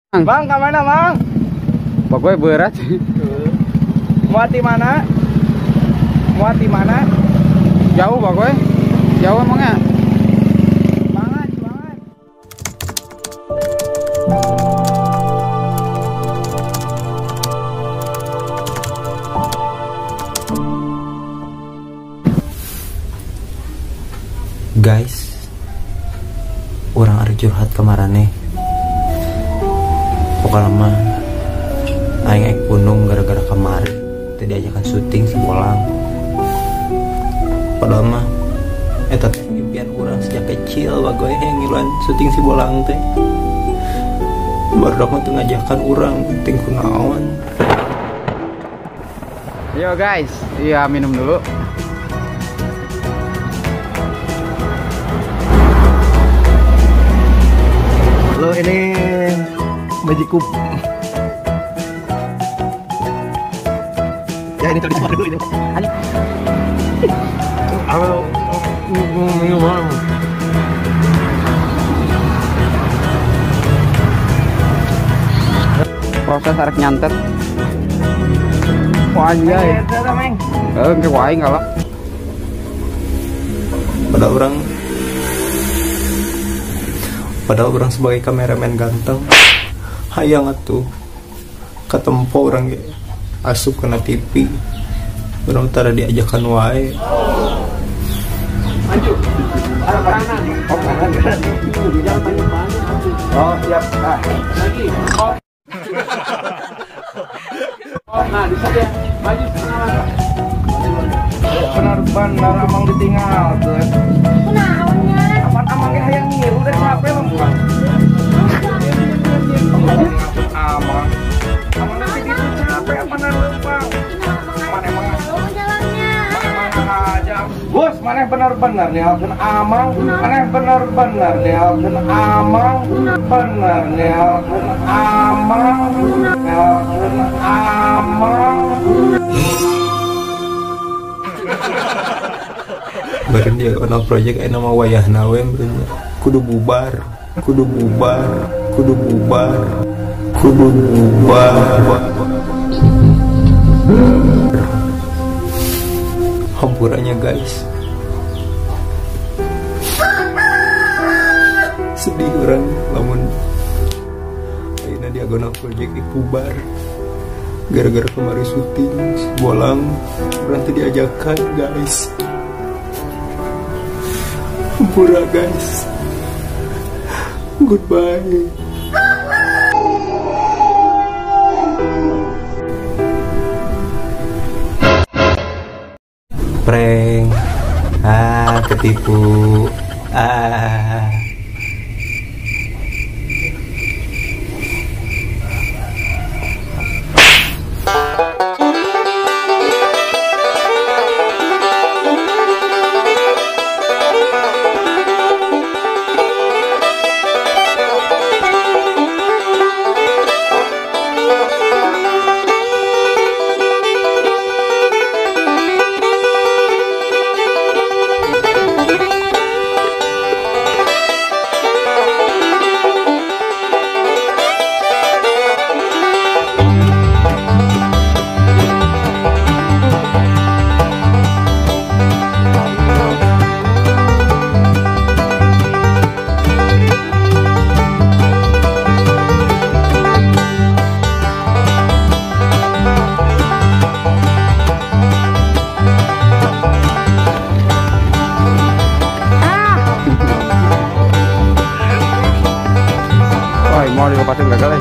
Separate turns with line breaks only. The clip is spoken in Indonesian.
Bang, ke mana, Bang?
Pokoknya berat.
Muat di mana? Muat di mana?
Jauh pokoknya. Jauh emangnya.
Semangat, semangat.
Guys, orang ada curhat kemarin nih. Pokoknya mah aing naik gunung gara-gara kemarin tadi ajakan syuting si Bolang. Padahal mah eta teh impian urang sejak kecil bagoy ngiluan syuting si Bolang teh. Barudak mah teu ngajakan urang penting kunaon.
Yo guys, iya minum dulu.
Halo, ini Magic Cup. Ya ini tulis dulu ini. Halo, minum.
Proses arek nyantet. Wah anjay. Ke waing kalau.
Padahal orang sebagai kameramen ganteng hayang atuh katempo orang asup kena TV orang tara diajakan wae.
Oh, siap. Lagi. Nah, di sana ya. Maju setengah. Benar-benar amang ditinggal tuh. Apa amangnya hayang ngiru udah capek bang pulang. Amang nanti itu capek apa bang? Mana emang aja. Bos, mana benar-benar nih alkeun amang, mana benar-benar nih alkeun amang, benar nih alkeun amang, alkeun amang.
Bareng dia ono project aya nama wayahna we bener. Kudu bubar. Hampurannya guys. Sedih orang lamun ayeuna diagonal project bubar. Gara-gara kemarin syuting Bolang berarti diajakan guys. Hampura guys. Goodbye. Prank. Ketipu.
Mau dilepasin gagal ya?